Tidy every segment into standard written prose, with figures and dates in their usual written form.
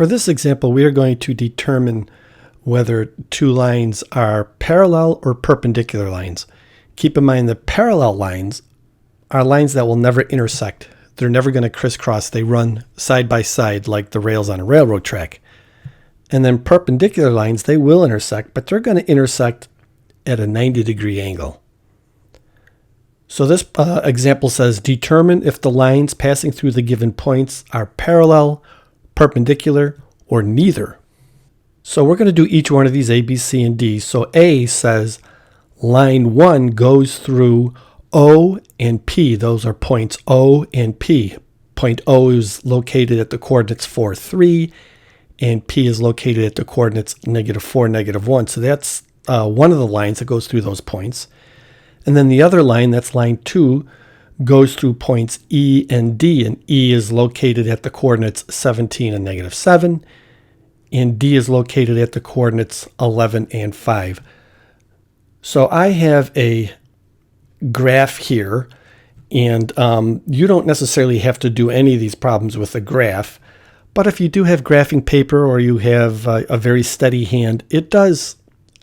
For this example, we are going to determine whether two lines are parallel or perpendicular lines. Keep in mind that parallel lines are lines that will never intersect. They're never going to crisscross. They run side by side like the rails on a railroad track. And then perpendicular lines, they will intersect, but they're going to intersect at a 90-degree angle. So this example says, determine if the lines passing through the given points are parallel, perpendicular, or neither. So we're going to do each one of these A, B, C, and D. So A says line 1 goes through O and P. Those are points O and P. Point O is located at the coordinates 4, 3, and P is located at the coordinates -4, -1. So that's one of the lines that goes through those points. And then the other line, that's line 2, goes through points E and D, and E is located at the coordinates 17 and -7, and D is located at the coordinates 11 and 5. So I have a graph here, and you don't necessarily have to do any of these problems with a graph, but if you do have graphing paper or you have a very steady hand, it does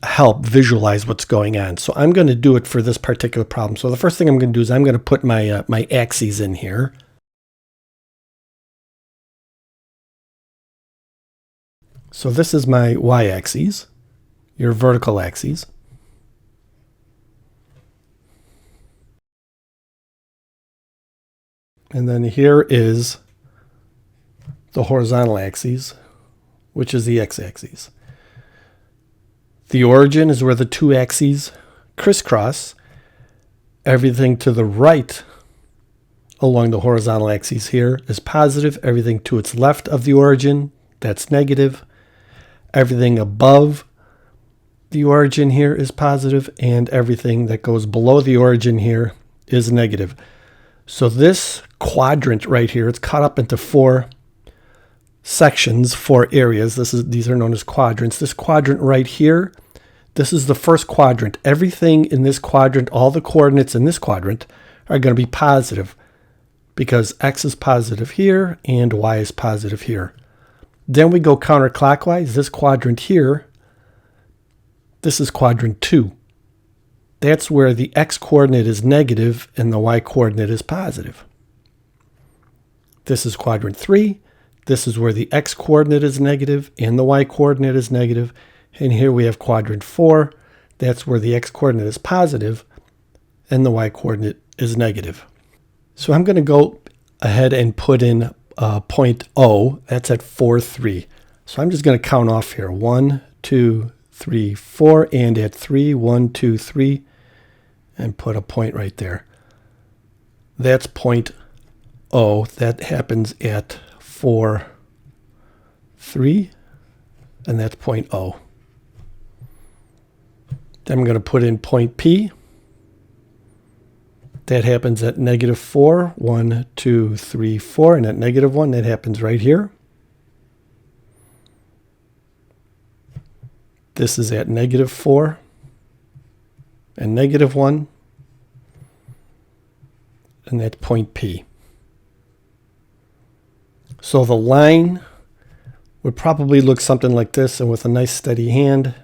help visualize what's going on. So I'm going to do it for this particular problem. So the first thing I'm going to do is I'm going to put my my axes in here. So this is my y-axis, your vertical axes. And then here is the horizontal axis, which is the x-axis. The origin is where the two axes crisscross. Everything to the right along the horizontal axis here is positive. Everything to its left of the origin, that's negative. Everything above the origin here is positive, and everything that goes below the origin here is negative. So this quadrant right here, it's cut up into 4 sections, 4 areas. These are known as quadrants. This quadrant right here, this is the first quadrant. Everything in this quadrant, all the coordinates in this quadrant are going to be positive because x is positive here and y is positive here. Then we go counterclockwise. This quadrant here, this is quadrant 2. That's where the x coordinate is negative and the y coordinate is positive. This is quadrant 3. This is where the x coordinate is negative and the y coordinate is negative. And here we have quadrant 4. That's where the x coordinate is positive and the y coordinate is negative. So I'm going to go ahead and put in point O. That's at 4, 3. So I'm just going to count off here. 1, 2, 3, 4. And at 3, 1, 2, 3. And put a point right there. That's point O. That happens at 4, 3, and that's point O. Then I'm going to put in point P. That happens at -4, 1, 2, 3, 4, and at -1, that happens right here. This is at -4 and -1, and that's point P. So the line would probably look something like this, and with a nice steady hand,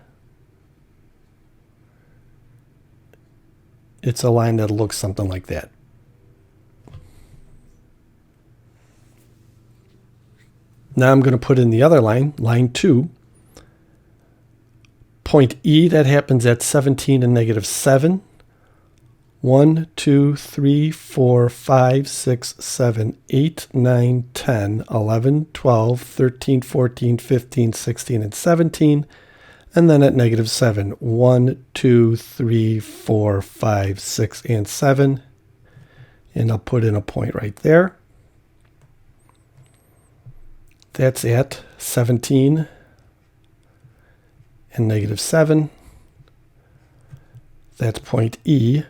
it's a line that looks something like that. Now I'm going to put in the other line, line 2. Point E, that happens at 17 and -7. 1, 2, 3, 4, 5, 6, 7, 8, 9, 10, 11, 12, 13, 14, 15, 16, and 17. And then at -7, 1, 2, 3, 4, 5, 6, and 7. And I'll put in a point right there. That's at 17 and -7. That's point E.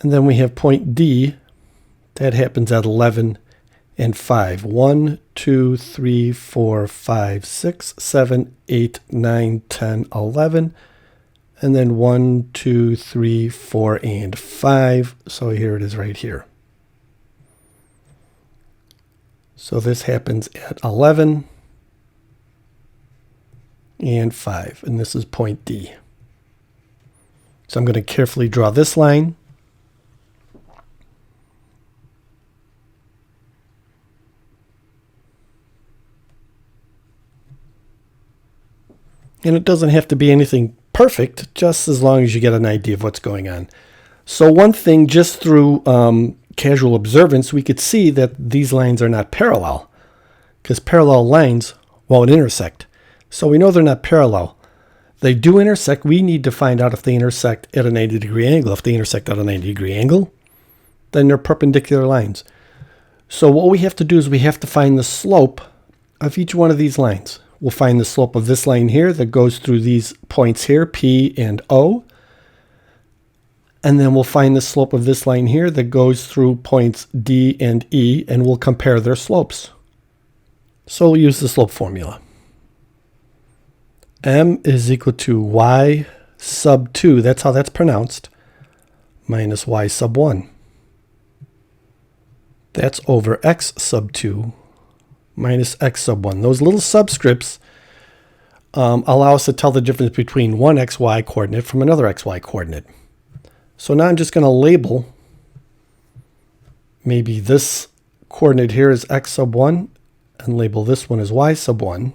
And then we have point D. That happens at 11 and 5. 1, 2, 3, 4, 5, 6, 7, 8, 9, 10, 11. And then 1, 2, 3, 4, and 5. So here it is right here. So this happens at 11 and 5, and this is point D. So I'm going to carefully draw this line. And it doesn't have to be anything perfect, just as long as you get an idea of what's going on. So one thing, just through casual observance, we could see that these lines are not parallel, because parallel lines won't intersect. So we know they're not parallel. They do intersect. We need to find out if they intersect at a 90-degree angle. If they intersect at a 90-degree angle, then they're perpendicular lines. So what we have to do is we have to find the slope of each one of these lines. We'll find the slope of this line here that goes through these points here, P and O. And then we'll find the slope of this line here that goes through points D and E, and we'll compare their slopes. So we'll use the slope formula. M is equal to y sub 2, that's how that's pronounced, minus y sub 1. That's over x sub 2 minus x sub 1. Those little subscripts allow us to tell the difference between one xy coordinate from another xy coordinate. So now I'm just going to label maybe this coordinate here is x sub 1 and label this one as y sub 1.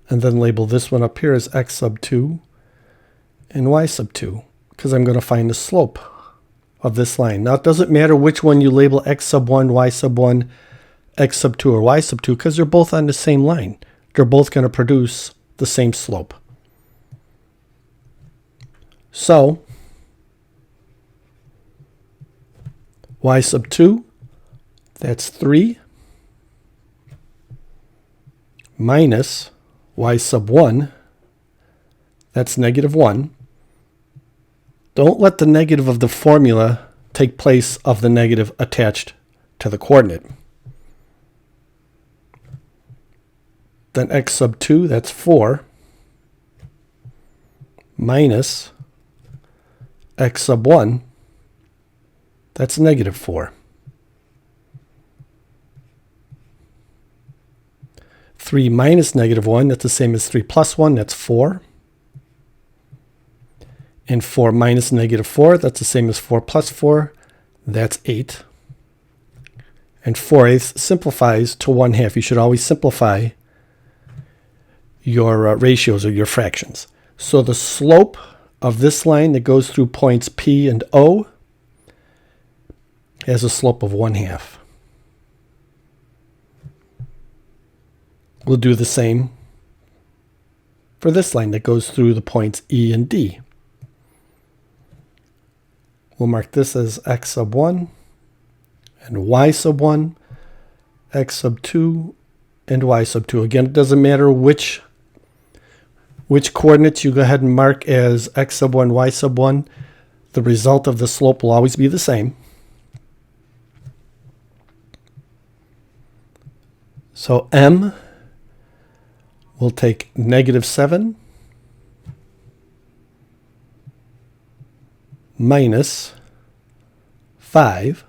And then label this one up here as x sub 2 and y sub 2, because I'm going to find the slope of this line. Now it doesn't matter which one you label x sub 1, y sub 1, x sub 2, or y sub 2, because they're both on the same line. They're both going to produce the same slope. So y sub 2, that's 3, minus y sub 1, that's negative 1. Don't let the negative of the formula take place of the negative attached to the coordinate. Then x sub 2, that's 4, minus x sub 1, that's negative 4. 3 minus negative 1, that's the same as 3 plus 1, that's 4. And 4 minus negative 4, that's the same as 4 plus 4, that's 8. And 4/8 simplifies to 1/2. You should always simplify your ratios or your fractions. So the slope of this line that goes through points P and O has a slope of 1/2. We'll do the same for this line that goes through the points E and D. We'll mark this as x sub 1 and y sub 1, x sub 2, and y sub 2. Again, it doesn't matter which coordinates you go ahead and mark as x sub 1, y sub 1. The result of the slope will always be the same. So M will take negative 7 minus 5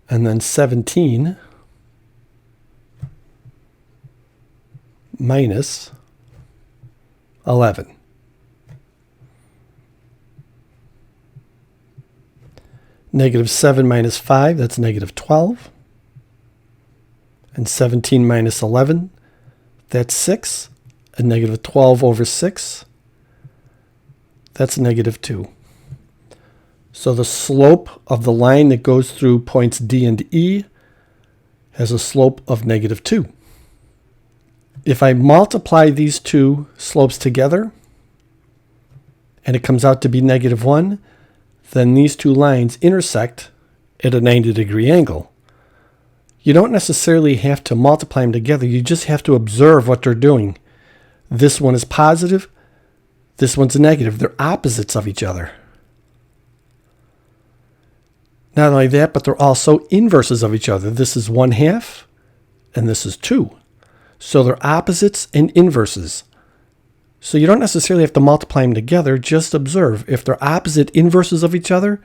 and then 17 minus 11. Negative 7 minus 5, that's negative 12. And 17 minus 11, that's 6. And negative 12 over 6, that's negative 2. So the slope of the line that goes through points D and E has a slope of negative 2. If I multiply these two slopes together, and it comes out to be negative 1, then these two lines intersect at a 90-degree angle. You don't necessarily have to multiply them together. You just have to observe what they're doing. This one is positive. This one's negative. They're opposites of each other. Not only that, but they're also inverses of each other. This is 1/2, and this is 2. So they're opposites and inverses. So you don't necessarily have to multiply them together. Just observe. If they're opposite inverses of each other,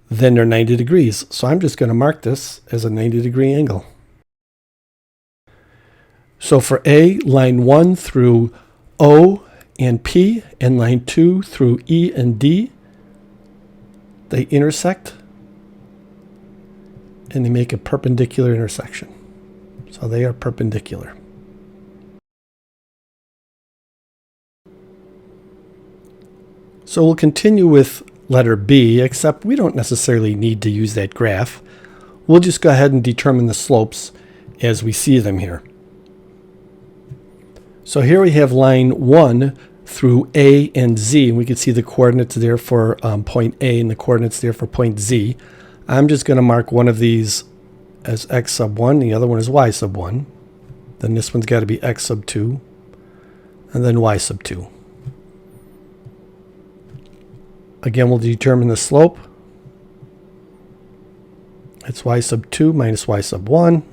then they're 90 degrees. So I'm just going to mark this as a 90-degree angle. So for A, line 1 through O and P, and line 2 through E and D, they intersect and they make a perpendicular intersection. So they are perpendicular. So we'll continue with letter B, except we don't necessarily need to use that graph. We'll just go ahead and determine the slopes as we see them here. So here we have line 1 through A and Z, and we can see the coordinates there for point A and the coordinates there for point Z. I'm just going to mark one of these as x sub 1, the other one is y sub 1. Then this one's got to be x sub 2, and then y sub 2. Again, we'll determine the slope. It's y sub 2 minus y sub 1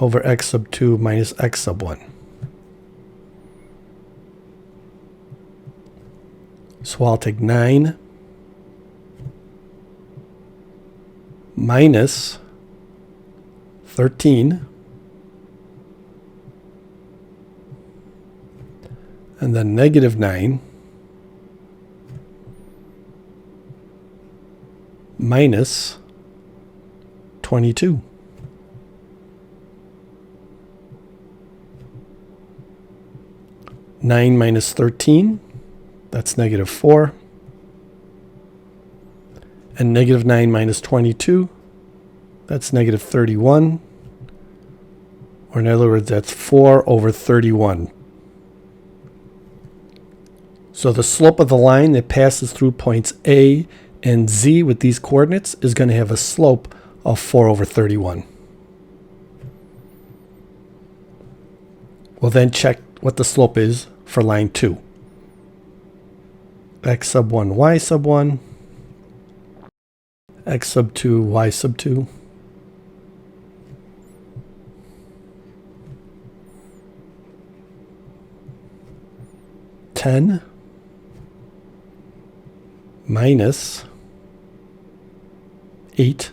over x sub 2 minus x sub 1. So I'll take 9 minus 13, and then negative 9 minus 22. Nine minus 13, that's negative 4. And negative 9 minus 22, that's negative 31. Or in other words, that's 4 over 31. So the slope of the line that passes through points A and Z with these coordinates is going to have a slope of 4 over 31. We'll then check what the slope is for line 2. X sub 1, y sub 1. X sub 2, y sub 2. Ten minus 8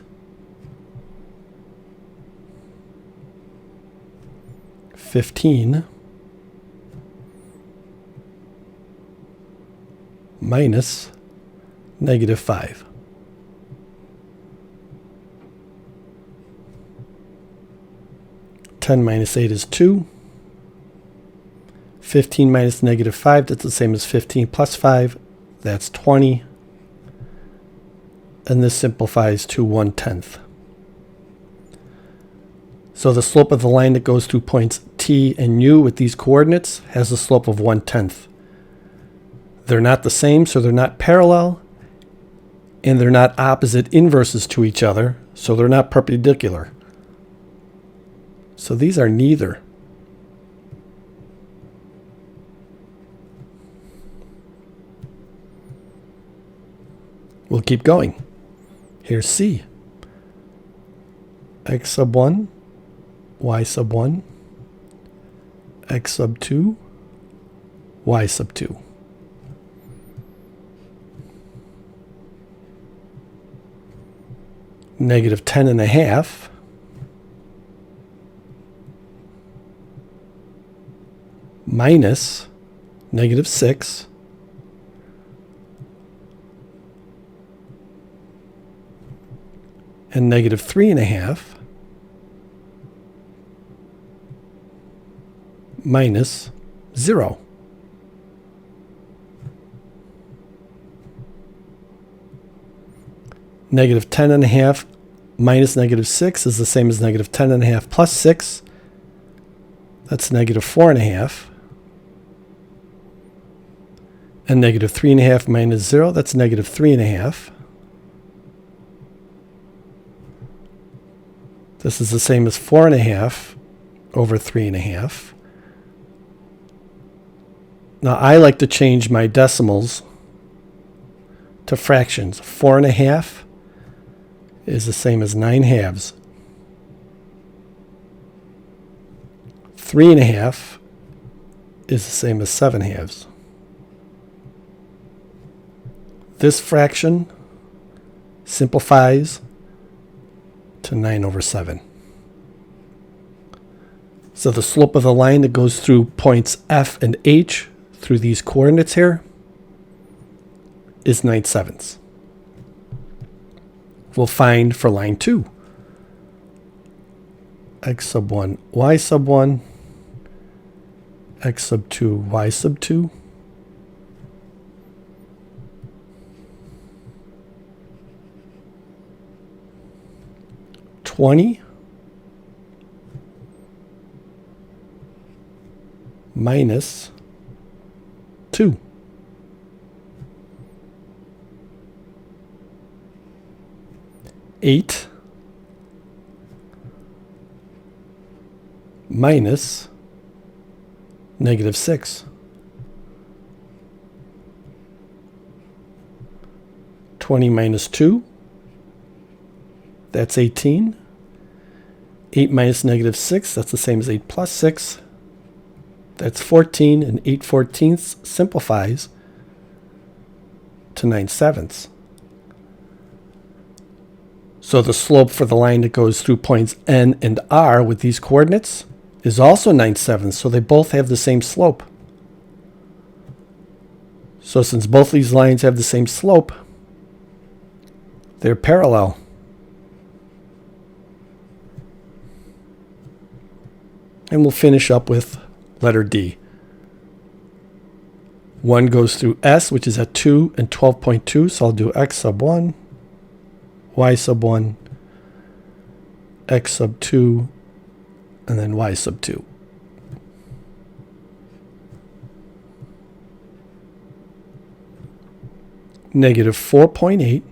15 minus negative 5. Ten minus 8 is 2. 15 minus negative 5, that's the same as 15 plus 5. That's 20. And this simplifies to 1/10. So the slope of the line that goes through points T and U with these coordinates has a slope of 1/10. They're not the same, so they're not parallel, and they're not opposite inverses to each other, so they're not perpendicular. So these are neither. We'll keep going. Here's C. X sub 1, y sub 1, x sub 2, y sub 2. Negative 10.5 minus negative 6 and negative 3.5 minus 0. Negative 10.5 minus negative 6 is the same as negative 10.5 plus 6. That's negative 4.5. And negative 3.5 minus 0, that's negative 3.5. This is the same as 4.5 over 3.5. Now I like to change my decimals to fractions. 4.5 is the same as 9 halves. 3.5 is the same as 7 halves. This fraction simplifies to 9/7. So the slope of the line that goes through points F and H through these coordinates here is 9/7. We'll find for line 2 x sub 1, y sub 1, x sub 2, y sub 2. Minus 2. Eight minus -6. 20 minus 2, that's 18. 8 minus -6, that's the same as 8 plus 6. That's 14, and 8/14 simplifies to 9/7. So the slope for the line that goes through points N and R with these coordinates is also 9/7, so they both have the same slope. So since both these lines have the same slope, they're parallel. And we'll finish up with letter D. 1 goes through S, which is at 2 and 12.2, so I'll do x sub 1, y sub 1, x sub 2, and then y sub 2. -4.8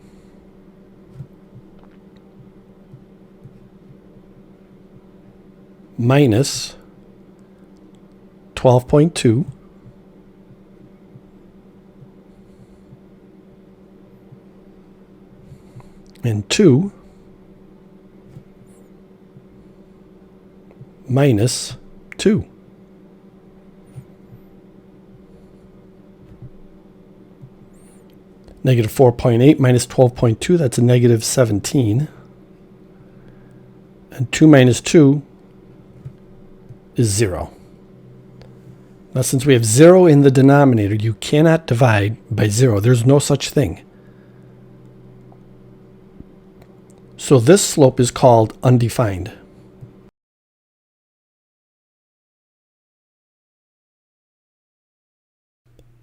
minus 12.2 and 2 minus 2. -4.8 minus 12.2, that's a -17. And 2 minus 2 is 0. Now, since we have 0 in the denominator, you cannot divide by 0. There's no such thing. So this slope is called undefined.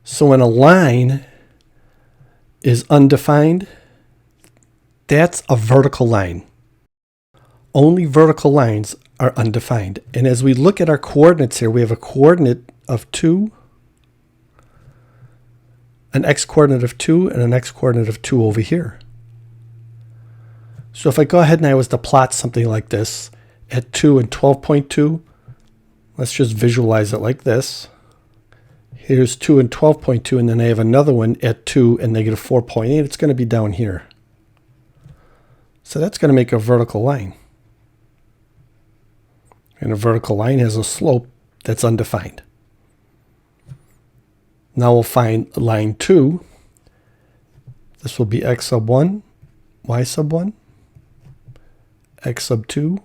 So when a line is undefined, that's a vertical line. Only vertical lines are undefined. And as we look at our coordinates here, we have a coordinate of 2, an x-coordinate of 2, and an x-coordinate of 2 over here. So if I go ahead and I was to plot something like this at 2 and 12.2, let's just visualize it like this. Here's 2 and 12.2, and then I have another one at 2 and -4.8. It's going to be down here. So that's going to make a vertical line. And a vertical line has a slope that's undefined. Now we'll find line 2. This will be x sub 1, y sub 1, x sub 2,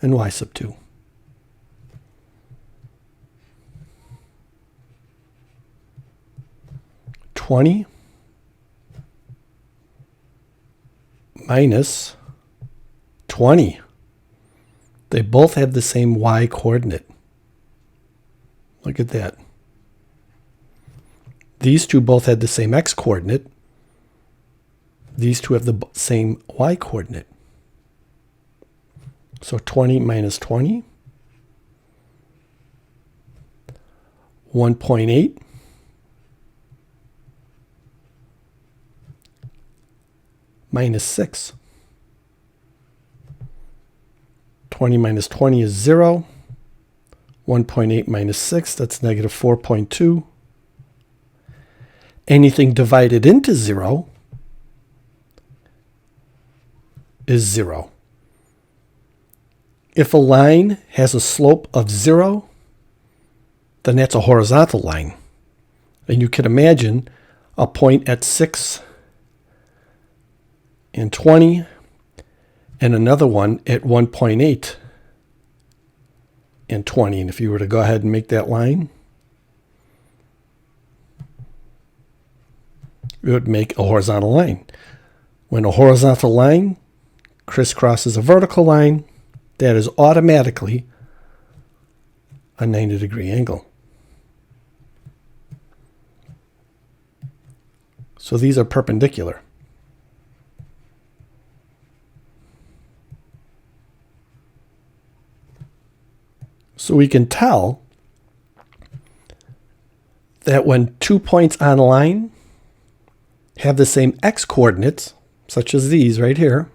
and y sub 2. -20 minus 20. They both have the same y coordinate. Look at that. These two both had the same x coordinate. These two have the same y coordinate. So 20 minus 20, 1.8 minus 6. 20 minus 20 is 0. 1.8 minus 6, that's -4.2. Anything divided into 0 is 0. If a line has a slope of 0, then that's a horizontal line. And you can imagine a point at 6 and 20, and another one at 1.8 and 20. And if you were to go ahead and make that line, it would make a horizontal line. When a horizontal line crisscrosses a vertical line, that is automatically a 90-degree angle. So these are perpendicular. So we can tell that when 2 points on a line have the same x coordinates, such as these right here,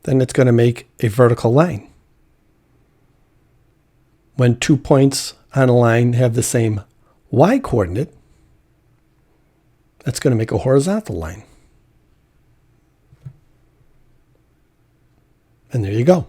then it's going to make a vertical line. When 2 points on a line have the same y coordinate, that's going to make a horizontal line. And there you go.